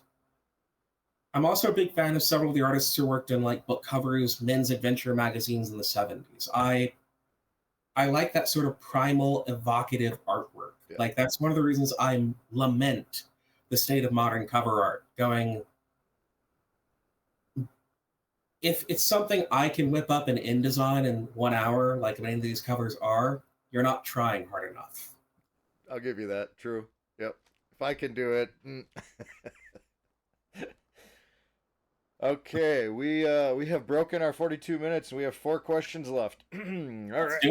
I'm also a big fan of several of the artists who worked in like book covers, men's adventure magazines in the 70s. I like that sort of primal, evocative artwork. Yeah. Like that's one of the reasons I lament the state of modern cover art, going, if it's something I can whip up in InDesign in 1 hour, like many of these covers are, you're not trying hard enough. I'll give you that. True. Yep. If I can do it. Okay, we have broken our 42 minutes and we have 4 questions left. All right.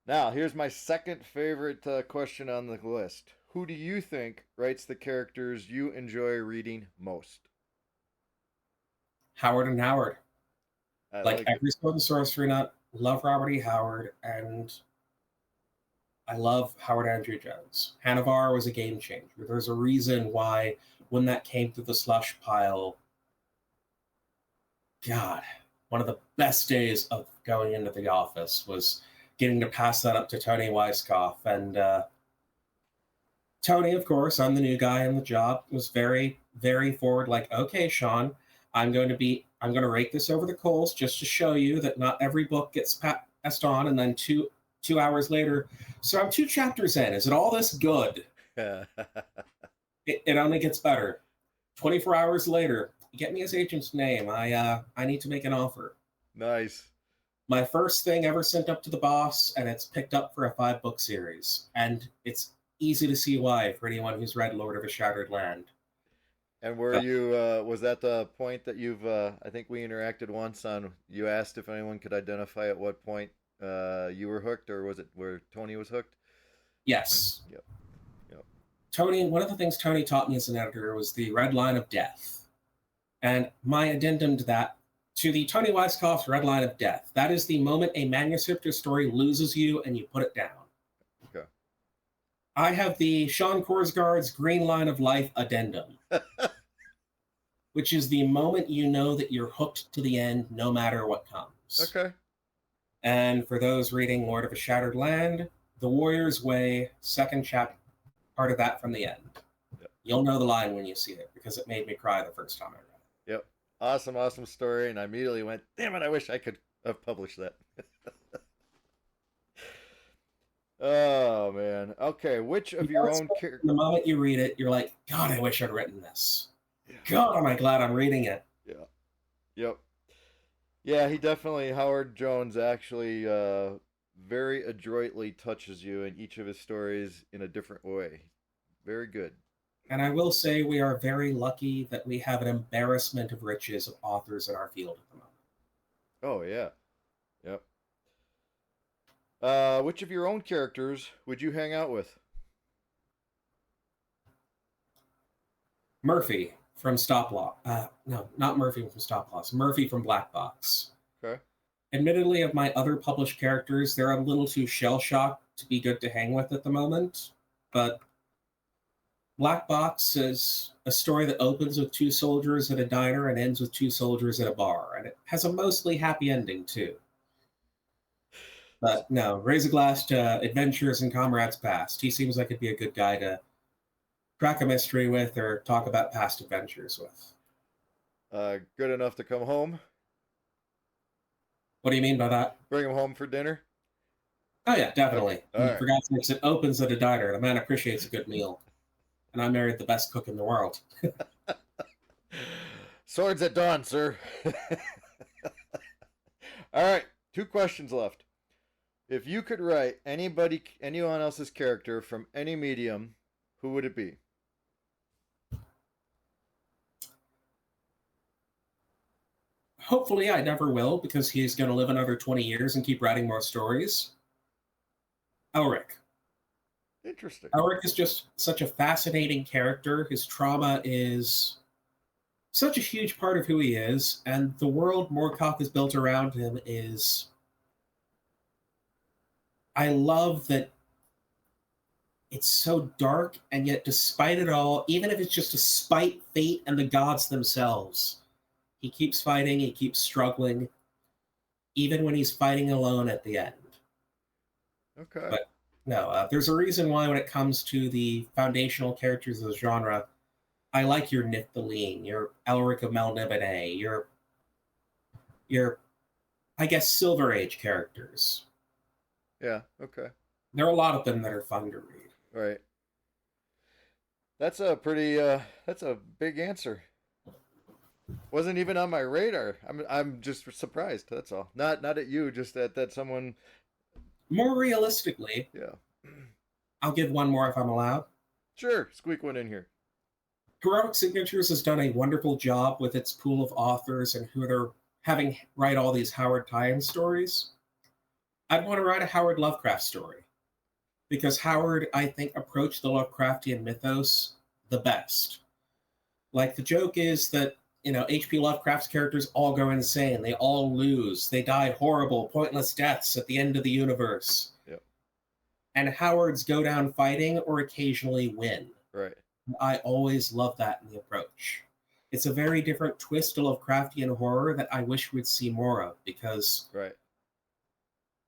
Now, here's my second favorite question on the list. Who do you think writes the characters you enjoy reading most? Howard and Howard. Like every Sword and Sorcery Nut, love Robert E. Howard, and I love Howard Andrew Jones. Hanavar was a game changer. There's a reason why when that came through the slush pile, God, one of the best days of going into the office was getting to pass that up to Tony Weisskopf. And Tony, of course, I'm the new guy on the job, was very, very forward, like, okay, Sean, I'm going to rake this over the coals just to show you that not every book gets passed on. And then two hours later, so I'm 2 chapters in. Is it all this good? It only gets better. 24 hours later, get me his agent's name. I need to make an offer. Nice. My first thing ever sent up to the boss, and it's picked up for a 5-book series. And it's easy to see why for anyone who's read Lord of a Shattered Land. And were you, was that the point that you've, I think we interacted once on, you asked if anyone could identify at what point you were hooked, or was it where Tony was hooked? Yes. Yep. Tony, one of the things Tony taught me as an editor was the red line of death. And my addendum to that, to the Tony Weisskopf's red line of death, that is the moment a manuscript or story loses you and you put it down. Okay. I have the Sean Korsgaard's green line of life addendum, which is the moment you know that you're hooked to the end no matter what comes. Okay. And for those reading Lord of a Shattered Land, The Warrior's Way, second chapter, part of that from the end. Yep. You'll know the line when you see it because it made me cry the first time I read it. Yep. Awesome story. And I immediately went, damn it, I wish I could have published that. Oh, man. Okay, which of your own characters... The moment you read it, you're like, God, I wish I'd written this. Yeah. God, am I glad I'm reading it. Yeah. Yep. Yeah, he definitely, Howard Jones actually very adroitly touches you in each of his stories in a different way. Very good. And I will say we are very lucky that we have an embarrassment of riches of authors in our field at the moment. Oh, yeah. Yep. Which of your own characters would you hang out with? Murphy from Stop Loss. No, not Murphy from Stop Loss. Murphy from Black Box. Okay. Admittedly, of my other published characters, they're a little too shell-shocked to be good to hang with at the moment. But Black Box is a story that opens with 2 soldiers at a diner and ends with 2 soldiers at a bar. And it has a mostly happy ending, too. But no, raise a glass to adventures and comrades past. He seems like he'd be a good guy to crack a mystery with or talk about past adventures with. Good enough to come home? What do you mean by that? Bring him home for dinner? Oh yeah, definitely. Okay. All And right. for God's sakes, it opens at a diner. The man appreciates a good meal. And I married the best cook in the world. Swords at dawn, sir. All right. 2 questions left. If you could write anyone else's character from any medium, who would it be? Hopefully, I never will because he's going to live another 20 years and keep writing more stories. Elric. Interesting. Elric is just such a fascinating character. His trauma is such a huge part of who he is, and the world Moorcock has built around him is. I love that it's so dark, and yet, despite it all, even if it's just to spite fate and the gods themselves, he keeps fighting, he keeps struggling, even when he's fighting alone at the end. Okay. But no, there's a reason why when it comes to the foundational characters of the genre, I like your Nithilene, your Elric of Melniboné, your, I guess, Silver Age characters. Yeah, okay. There are a lot of them that are fun to read. Right. That's a big answer. Wasn't even on my radar. I'm just surprised, that's all. Not at you, just that someone. More realistically, Yeah. I'll give one more if I'm allowed. Sure, squeak one in here. Heroic Signatures has done a wonderful job with its pool of authors and who they're having write all these Howard tie-in stories. I'd want to write a Howard Lovecraft story. Because Howard, I think, approached the Lovecraftian mythos the best. Like, the joke is that, H.P. Lovecraft's characters all go insane. They all lose. They die horrible, pointless deaths at the end of the universe. Yep. And Howard's go down fighting or occasionally win. Right. I always love that in the approach. It's a very different twist to Lovecraftian horror that I wish we'd see more of, because Right.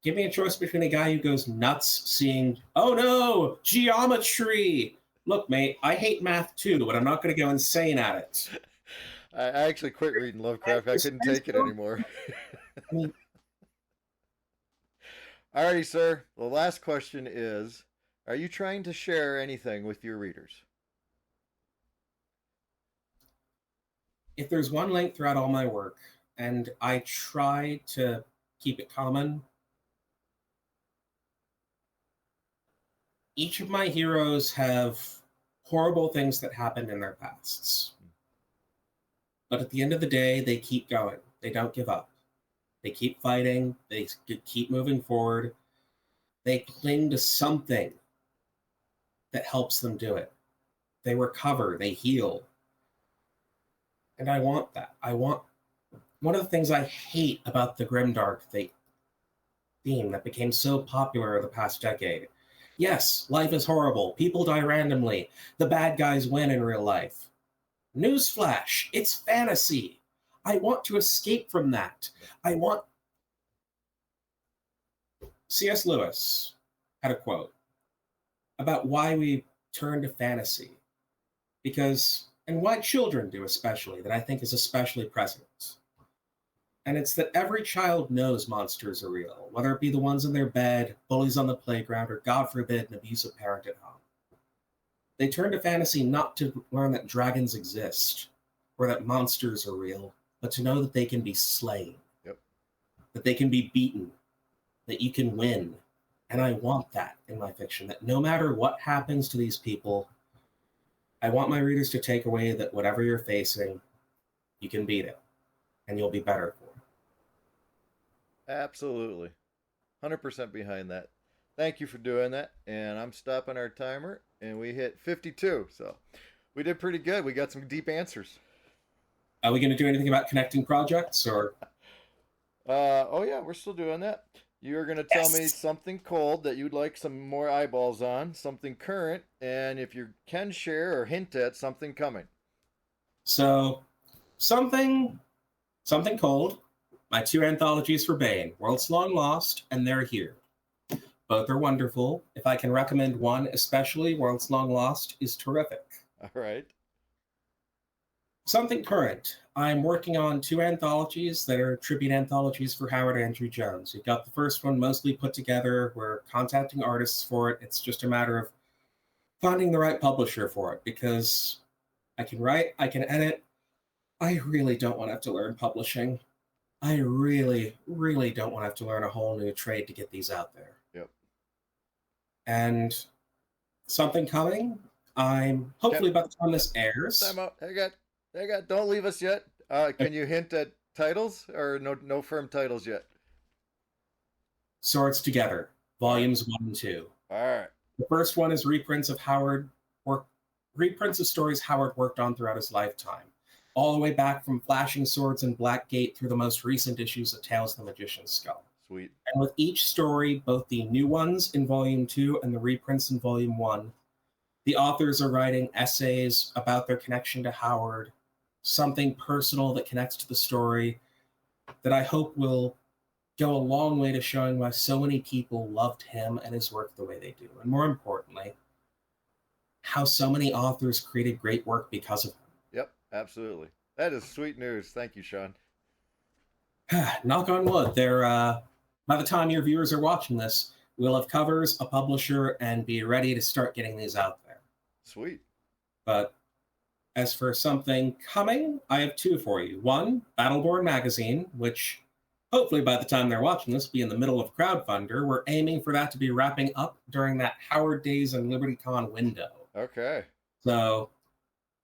give me a choice between a guy who goes nuts seeing, oh no, geometry! Look, mate, I hate math too, but I'm not going to go insane at it. I actually quit reading Lovecraft. I couldn't take it anymore. Alrighty, sir. The last question is, are you trying to share anything with your readers? If there's one link throughout all my work, and I try to keep it common, each of my heroes have horrible things that happened in their pasts. But at the end of the day, they keep going. They don't give up. They keep fighting. They keep moving forward. They cling to something that helps them do it. They recover. They heal. And I want that. One of the things I hate about the Grimdark theme that became so popular the past decade. Yes, life is horrible. People die randomly. The bad guys win in real life. Newsflash, it's fantasy. I want to escape from that. C.S. Lewis had a quote about why we turn to fantasy. And why children do especially, that I think is especially present. And it's that every child knows monsters are real, whether it be the ones in their bed, bullies on the playground, or God forbid, an abusive parent at home. They turn to fantasy not to learn that dragons exist or that monsters are real, but to know that they can be slain, Yep. that they can be beaten, that you can win. And I want that in my fiction, that no matter what happens to these people, I want my readers to take away that whatever you're facing, you can beat it, and you'll be better for it. Absolutely. 100% behind that. Thank you for doing that. And I'm stopping our timer, and we hit 52. So we did pretty good. We got some deep answers. Are we going to do anything about connecting projects, or? Oh yeah, we're still doing that. You're going to tell me Yes. something cold that you'd like some more eyeballs on, something current, and if you can share or hint at something coming. So, something cold. My two anthologies for Bane, World's Long Lost and They're Here. Both are wonderful. If I can recommend one especially, World's Long Lost is terrific. All right. Something current. I'm working on two anthologies that are tribute anthologies for Howard Andrew Jones. We've got the first one mostly put together. We're contacting artists for it. It's just a matter of finding the right publisher for it, because I can write, I can edit. I really don't want to have to learn publishing. I really, really don't want to have to learn a whole new trade to get these out there. Yep. And something coming. I'm hopefully by the time this airs. Time out. Hang on. Don't leave us yet. Can you hint at titles, or no firm titles yet? Swords Together, volumes 1 and 2. All right. The first one is reprints of stories Howard worked on throughout his lifetime, all the way back from Flashing Swords and Blackgate through the most recent issues of Tales of the Magician's Skull. Sweet. And with each story, both the new ones in volume 2 and the reprints in volume 1, the authors are writing essays about their connection to Howard, something personal that connects to the story that I hope will go a long way to showing why so many people loved him and his work the way they do. And more importantly, how so many authors created great work because of him. Yep, absolutely. That is sweet news. Thank you, Sean. Knock on wood. By the time your viewers are watching this, we'll have covers, a publisher, and be ready to start getting these out there. Sweet. But as for something coming, I have two for you. One, Battleborn Magazine, which hopefully by the time they're watching this will be in the middle of crowdfunder. We're aiming for that to be wrapping up during that Howard Days and LibertyCon window. Okay. So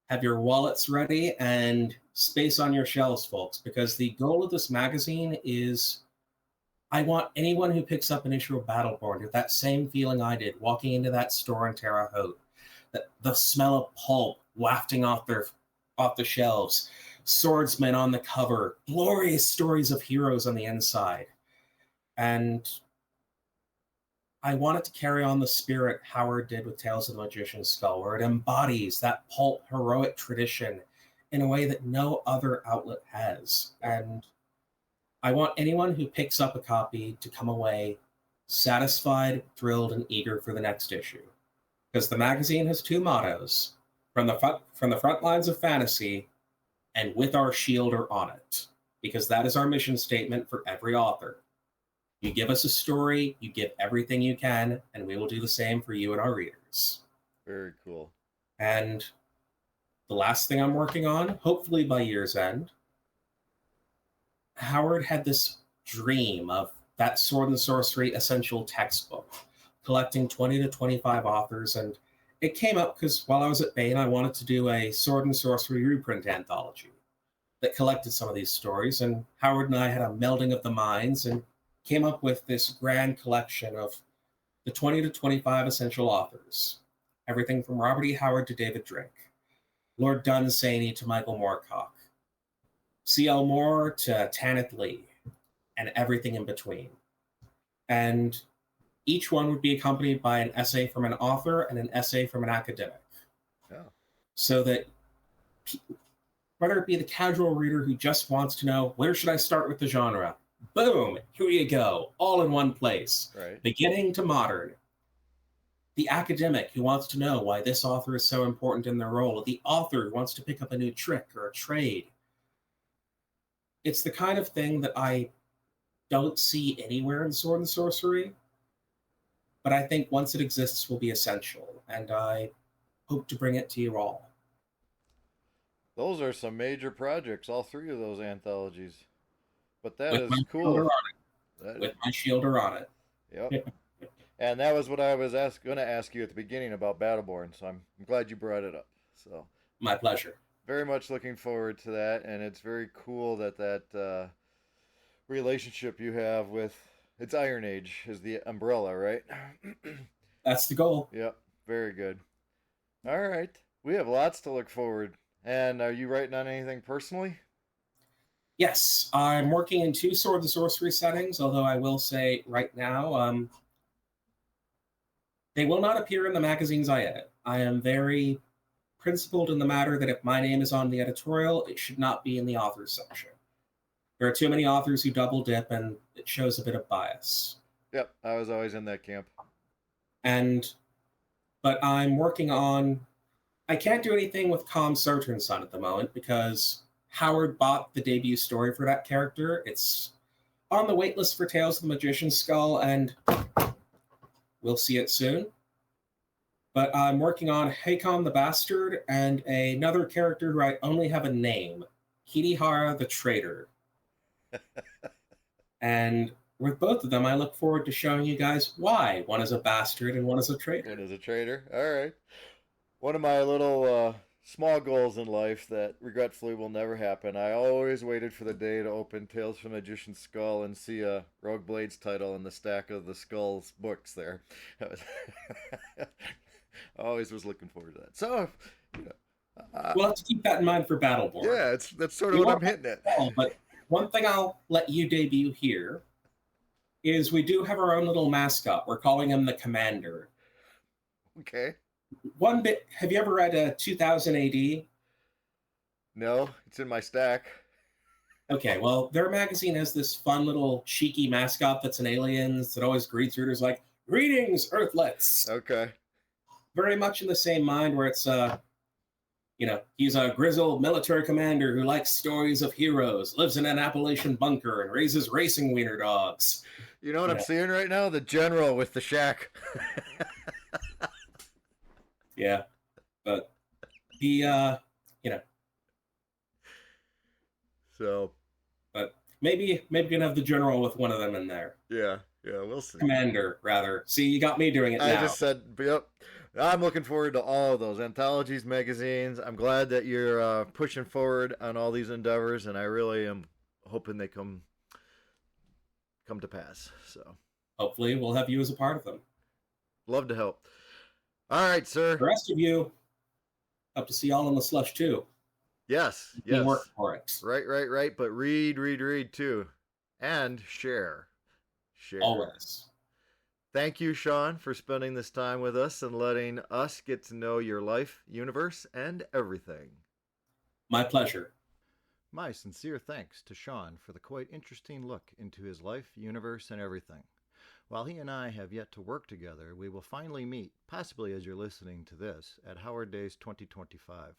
have your wallets ready and space on your shelves, folks, because the goal of this magazine is I want anyone who picks up an issue of Battleborn to have that same feeling I did walking into that store in Terre Haute. The smell of pulp wafting off the shelves, swordsmen on the cover, glorious stories of heroes on the inside. And I want it to carry on the spirit Howard did with Tales of the Magician's Skull, where it embodies that pulp heroic tradition in a way that no other outlet has. And I want anyone who picks up a copy to come away satisfied, thrilled, and eager for the next issue. Because the magazine has two mottos: from the front lines of fantasy, and with our shield or on it. Because that is our mission statement for every author. You give us a story, you give everything you can, and we will do the same for you and our readers. Very cool. And the last thing I'm working on, hopefully by year's end, Howard had this dream of that Sword and Sorcery essential textbook, collecting 20 to 25 authors, and it came up because while I was at Bain, I wanted to do a Sword and Sorcery reprint anthology that collected some of these stories, and Howard and I had a melding of the minds and came up with this grand collection of the 20 to 25 essential authors, everything from Robert E. Howard to David Drake, Lord Dunsany to Michael Moorcock, C.L. Moore to Tanith Lee, and everything in between. And each one would be accompanied by an essay from an author and an essay from an academic. Yeah. So that whether it be the casual reader who just wants to know, where should I start with the genre? Boom, here you go, all in one place. Right. Beginning to modern. The academic who wants to know why this author is so important in their role. The author who wants to pick up a new trick or a trade. It's the kind of thing that I don't see anywhere in Sword and Sorcery, but I think once it exists will be essential, and I hope to bring it to you all. Those are some major projects, all three of those anthologies. But that is cool. With my shielder on it. Yep. And that was what I was going to ask you at the beginning about Battleborn, so I'm glad you brought it up. So my pleasure. Very much looking forward to that, and it's very cool that relationship you have with, it's Iron Age is the umbrella, right? That's the goal. Yep, very good. All right, we have lots to look forward. And are you writing on anything personally? Yes, I'm working in two Sword and Sorcery settings, although I will say right now, they will not appear in the magazines I edit. I am very principled in the matter that if my name is on the editorial, it should not be in the authors section. There are too many authors who double dip, and it shows a bit of bias. Yep, I was always in that camp. And but I'm working on. I can't do anything with Com Sartern's son at the moment because Howard bought the debut story for that character. It's on the waitlist for Tales of the Magician's Skull, and we'll see it soon. But I'm working on Hakon the Bastard and another character who I only have a name, Hidihara the Traitor. And with both of them, I look forward to showing you guys why one is a bastard and one is a traitor. One is a traitor. All right. One of my little small goals in life that regretfully will never happen. I always waited for the day to open Tales from Magician's Skull and see a Rogue Blades title in the stack of the Skull's books there. I always was looking forward to that. So, you know, We'll have to keep that in mind for Battleborn. yeah, that's sort of what I'm hitting at. But one thing I'll let you debut here is we do have our own little mascot. We're calling him the Commander. Okay. One bit, have you ever read 2000 AD? No, it's in my stack. Okay, well, their magazine has this fun little cheeky mascot that's an alien that always greets readers like, "Greetings, Earthlets." Okay. Very much in the same mind where it's, he's a grizzled military commander who likes stories of heroes, lives in an Appalachian bunker, and raises racing wiener dogs. You know what I'm seeing right now? The general with the shack. Yeah, but he, So. But maybe we can have the general with one of them in there. Yeah, we'll see. Commander, rather. See, you got me doing it now. I just said, yep. I'm looking forward to all of those anthologies, magazines. I'm glad that you're pushing forward on all these endeavors, and I really am hoping they come to pass. So hopefully we'll have you as a part of them. Love to help. All right, sir. The rest of you, hope to see y'all in the slush too. Yes. Work for it. Right. But read too, and share. Always. Thank you, Sean, for spending this time with us and letting us get to know your life, universe, and everything. My pleasure. My sincere thanks to Sean for the quite interesting look into his life, universe, and everything. While he and I have yet to work together, we will finally meet, possibly as you're listening to this, at Howard Days 2025.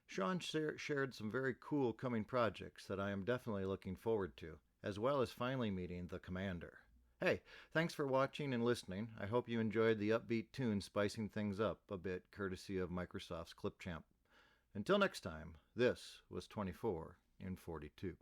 Sean shared some very cool coming projects that I am definitely looking forward to, as well as finally meeting the Commander. Hey, thanks for watching and listening. I hope you enjoyed the upbeat tune spicing things up a bit, courtesy of Microsoft's Clipchamp. Until next time, this was 24 in 42.